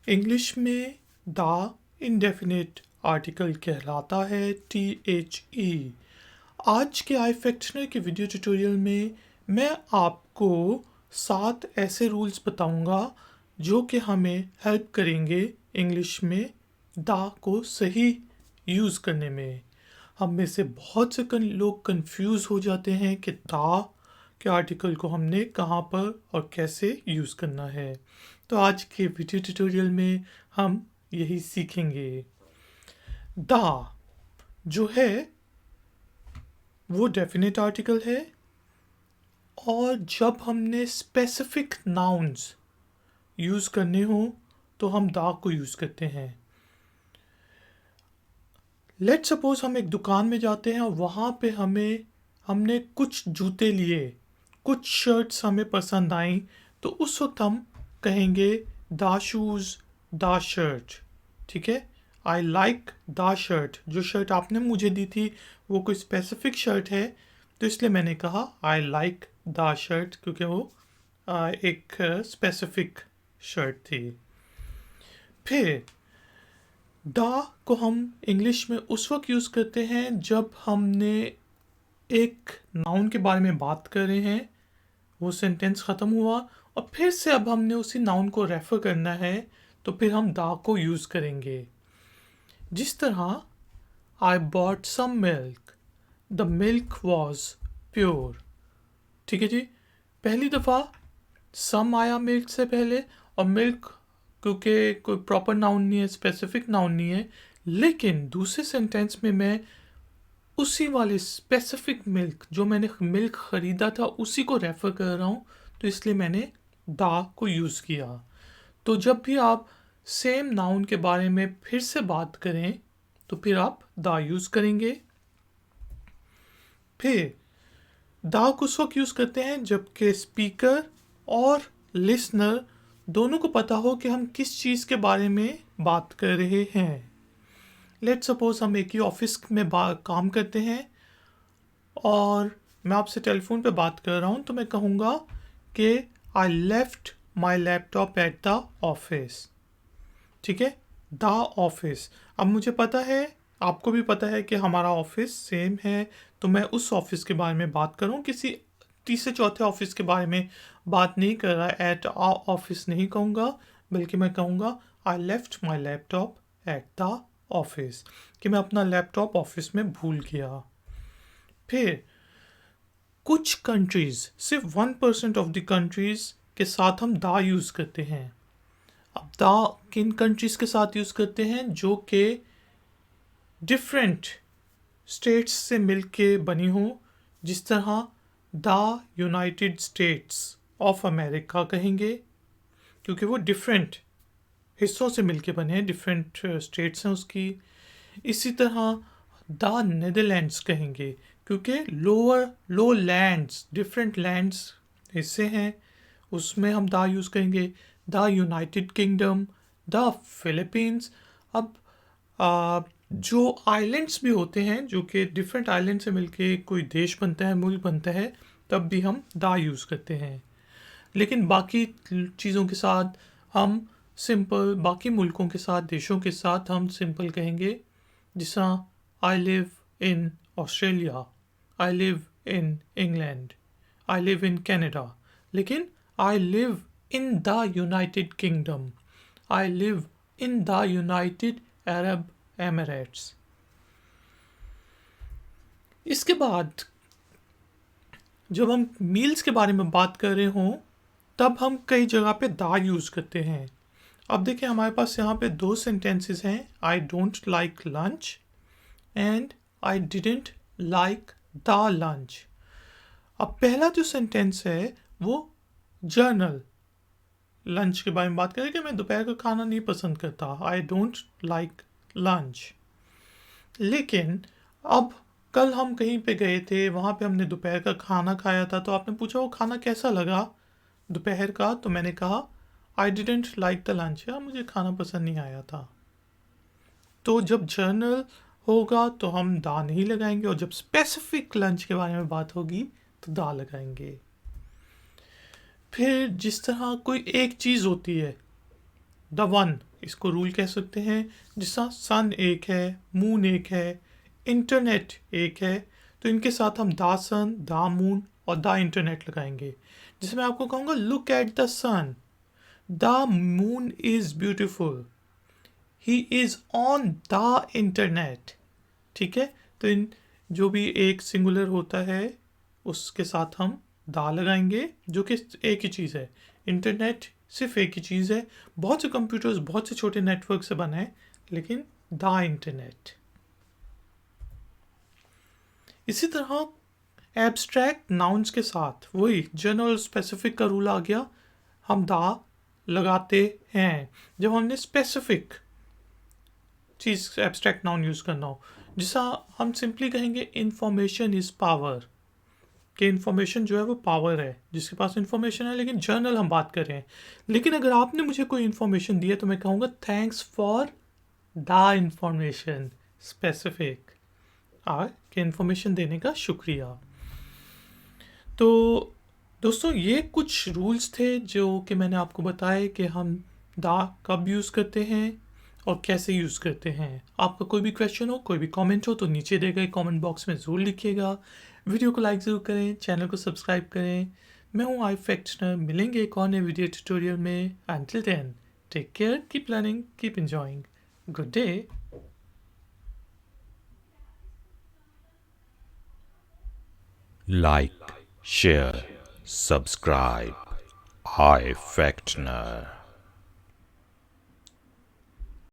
English में the indefinite article कहलाता है THE। आज के आई फैक्शनर के वीडियो ट्यूटोरियल में मैं आपको 7 ऐसे रूल्स बताऊंगा जो कि हमें हेल्प करेंगे इंग्लिश में द को सही यूज़ करने में। हम में से बहुत से लोग कंफ्यूज हो जाते हैं कि द के आर्टिकल को हमने कहाँ पर और कैसे यूज़ करना है। तो आज के वीडियो ट्यूटोरियल में हम यही सीखेंगे। द जो है वो डेफिनेट आर्टिकल है और जब हमने स्पेसिफिक नाउन्स यूज़ करने हो तो हम द को यूज़ करते हैं। लेट सपोज हम एक दुकान में जाते हैं और वहाँ पे हमने कुछ जूते लिए, कुछ शर्ट्स हमें पसंद आई, तो उस वक्त हम कहेंगे द शूज़, द शर्ट। ठीक है, आई लाइक द शर्ट। जो शर्ट आपने मुझे दी थी वो कोई स्पेसिफिक शर्ट है, तो इसलिए मैंने कहा आई लाइक द शर्ट, क्योंकि वो एक स्पेसिफिक शर्ट थी। फिर द को हम इंग्लिश में उस वक्त यूज़ करते हैं जब हमने एक नाउन के बारे में बात कर रहे हैं, वो सेंटेंस ख़त्म हुआ और फिर से अब हमने उसी नाउन को रेफ़र करना है, तो फिर हम द को यूज़ करेंगे। जिस तरह I bought some milk, the milk was pure. ठीक है जी, पहली दफ़ा सम आया मिल्क से पहले, और मिल्क क्योंकि कोई प्रॉपर नाउन नहीं है, स्पेसिफिक नाउन नहीं है, लेकिन दूसरे सेंटेंस में मैं उसी वाले स्पेसिफिक मिल्क, जो मैंने मिल्क ख़रीदा था, उसी को रेफ़र कर रहा हूँ, तो इसलिए मैंने द को यूज़ किया। तो जब भी आप सेम नाउन के बारे में फिर से बात करें तो फिर आप द यूज़ करेंगे। फिर द को उस वक्त यूज़ करते हैं जबकि स्पीकर और लिसनर दोनों को पता हो कि हम किस चीज़ के बारे में बात कर रहे हैं। लेट सपोज हम एक ही ऑफिस में काम करते हैं और मैं आपसे टेलीफोन पे बात कर रहा हूँ, तो मैं कहूँगा कि I left my laptop at the office. ठीक है, द ऑफिस। अब मुझे पता है, आपको भी पता है कि हमारा ऑफिस सेम है, तो मैं उस ऑफिस के बारे में बात कर रहा हूँ, किसी तीसरे चौथे ऑफिस के बारे में बात नहीं कर रहा। एट आ ऑफिस नहीं कहूँगा, बल्कि मैं कहूँगा I left my laptop at the office, कि मैं अपना लैपटॉप ऑफिस में भूल गया। फिर कुछ कंट्रीज़, सिर्फ 1% ऑफ द कंट्रीज़ के साथ हम द यूज़ करते हैं। अब द किन कंट्रीज़ के साथ यूज़ करते हैं? जो कि डिफरेंट स्टेट्स से मिलके बनी हो, जिस तरह the United states of America कहेंगे, क्योंकि वो डिफरेंट हिस्सों से मिलके बने हैं, डिफरेंट स्टेट्स हैं उसकी। इसी तरह द नेदरलैंड्स कहेंगे, क्योंकि लो लैंड्स, डिफरेंट लैंड्स हिस्से हैं, उसमें हम द यूज़ करेंगे। The United kingdom, the Philippines. अब जो आइलैंड्स भी होते हैं, जो कि डिफरेंट आइलैंड से मिलके कोई देश बनता है, मुल्क बनता है, तब भी हम द यूज़ करते हैं। लेकिन बाकी चीज़ों के साथ हम सिंपल, बाकी मुल्कों के साथ, देशों के साथ हम सिंपल कहेंगे, जिस I live in Australia, I live in England, I live in Canada. लेकिन I live in the United Kingdom, I live in the United Arab Emirates. इसके बाद जब हम मील्स के बारे में बात कर रहे हों, तब हम कई जगह पे द यूज़ करते हैं। अब देखिए, हमारे पास यहाँ पे 2 सेंटेंसेस हैं, I don't like lunch and I didn't like the lunch. अब पहला जो सेंटेंस है वो जर्नल लंच के बारे में बात करें कि मैं दोपहर का खाना नहीं पसंद करता, आई डोंट लाइक लंच। लेकिन अब कल हम कहीं पे गए थे, वहाँ पे हमने दोपहर का खाना खाया था, तो आपने पूछा वो खाना कैसा लगा दोपहर का, तो मैंने कहा I didn't like the lunch, या मुझे खाना पसंद नहीं आया था। तो जब जर्नल होगा तो हम द नहीं लगाएंगे, और जब स्पेसिफिक लंच के बारे में बात होगी तो द लगाएंगे। फिर जिस तरह कोई एक चीज़ होती है, द वन, इसको रूल कह सकते हैं। जिसका सन एक है, मून एक है, इंटरनेट एक है, तो इनके साथ हम द सन, द मून और द इंटरनेट लगाएंगे। जैसे मैं आपको कहूँगा look at the sun, the moon is beautiful, he is on the internet. ठीक है, तो इन जो भी एक सिंगुलर होता है उसके साथ हम दा लगाएंगे, जो कि एक ही चीज़ है। इंटरनेट सिर्फ एक ही चीज़ है। बहुत से कंप्यूटर्स बहुत से छोटे नेटवर्क से बने हैं, लेकिन द इंटरनेट। इसी तरह एब्स्ट्रैक्ट नाउन्स के साथ वही जनरल स्पेसिफिक का रूल आ गया, हम दा लगाते हैं जब हमने स्पेसिफिक चीज़ एब्स्ट्रैक्ट नाउन यूज़ करना हो। जैसा हम सिंपली कहेंगे इंफॉर्मेशन इज़ पावर, कि इन्फॉर्मेशन जो है वो पावर है, जिसके पास इन्फॉर्मेशन है, लेकिन जर्नल हम बात कर रहे हैं। लेकिन अगर आपने मुझे कोई इन्फॉर्मेशन दी है तो मैं कहूँगा thanks for the information, specific कि इन्फॉर्मेशन देने का शुक्रिया। तो दोस्तों ये कुछ रूल्स थे जो कि मैंने आपको बताए कि हम दा कब यूज़ करते हैं और कैसे यूज़ करते हैं। आपका कोई भी क्वेश्चन हो, कोई भी कमेंट हो तो नीचे दिए गए कमेंट बॉक्स में ज़रूर लिखिएगा। वीडियो को लाइक ज़रूर करें, चैनल को सब्सक्राइब करें। मैं हूँ आई फैक्शनर, मिलेंगे एक और नए वीडियो ट्यूटोरियल में। Until then take care, keep learning, keep enjoying, good day. Like, share, subscribe. Hi, Factner.